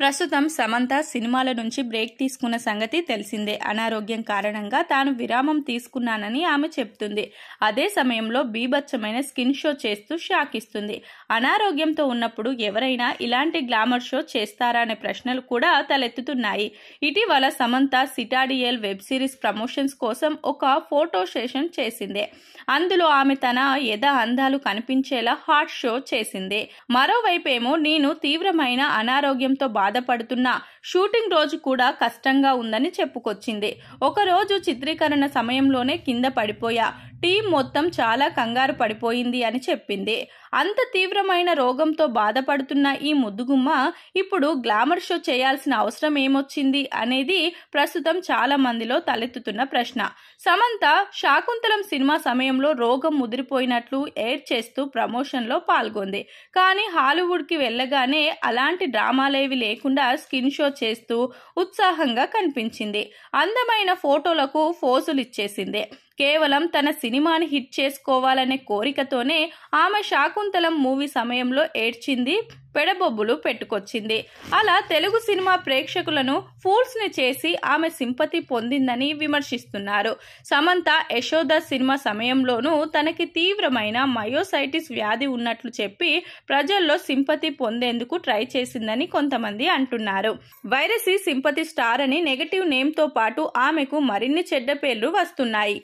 ప్రస్తుతం సమంత సినిమాల నుంచి బ్రేక్ తీసుకున్న సంగతి తెలిసిందే. అనారోగ్యం కారణంగా తాను విరామం తీసుకున్నానని ఆమె చెప్తుంది. అదే సమయంలో బీభత్సమైన స్కిన్ షో చేస్తూ షాక్ ఇస్తుంది. అనారోగ్యంతో ఉన్నప్పుడు ఎవరైనా ఇలాంటి గ్లామర్ షో చేస్తారా అనే ప్రశ్నలు కూడా తలెత్తుతున్నాయి. ఇటీవల సమంత సిటాడియల్ వెబ్ సిరీస్ ప్రమోషన్స్ కోసం ఒక ఫోటో సెషన్ చేసింది. అందులో ఆమె తన యథ అందాలు కనిపించేలా హాట్ షో చేసింది. మరోవైపేమో నేను తీవ్రమైన అనారోగ్యంతో బాధపడుతున్నా, షూటింగ్ రోజు కూడా కష్టంగా ఉందని చెప్పుకొచ్చింది. ఒకరోజు చిత్రీకరణ సమయంలోనే కింద పడిపోయా, టీం మొత్తం చాలా కంగారు పడిపోయింది అని చెప్పింది. అంత తీవ్రమైన రోగంతో బాధపడుతున్న ఈ ముద్దుగుమ్మ ఇప్పుడు గ్లామర్ షో చేయాల్సిన అవసరం ఏమొచ్చింది అనేది ప్రస్తుతం చాలా మందిలో తలెత్తుతున్న ప్రశ్న. సమంత శాకుంతలం సినిమా సమయంలో రోగం ముదిరిపోయినట్లు ఎయిర్ చేస్తూ ప్రమోషన్లో పాల్గొంది. కానీ హాలీవుడ్కి వెళ్ళగానే అలాంటి డ్రామాలేవి లేకుండా స్కిన్ షో చేస్తూ ఉత్సాహంగా కనిపించింది. అందమైన ఫోటోలకు ఫోజులు ఇచ్చేసింది. కేవలం తన సినిమాని హిట్ చేసుకోవాలనే కోరికతోనే ఆమె శాకుంతలం మూవీ సమయంలో ఏడ్చింది, పెడబొబ్బులు పెట్టుకొచ్చింది. అలా తెలుగు సినిమా ప్రేక్షకులను ఫూల్స్ ని చేసి ఆమె సింపతి పొందిందని విమర్శిస్తున్నారు. సమంత యశోద సినిమా సమయంలోనూ తనకి తీవ్రమైన మయోసైటిస్ వ్యాధి ఉన్నట్లు చెప్పి ప్రజల్లో సింపతి పొందేందుకు ట్రై చేసిందని కొంతమంది అంటున్నారు. వైరసీ సింపతి స్టార్ అని నెగటివ్ నేమ్ తో పాటు ఆమెకు మరిన్ని చెడ్డ పేర్లు వస్తున్నాయి.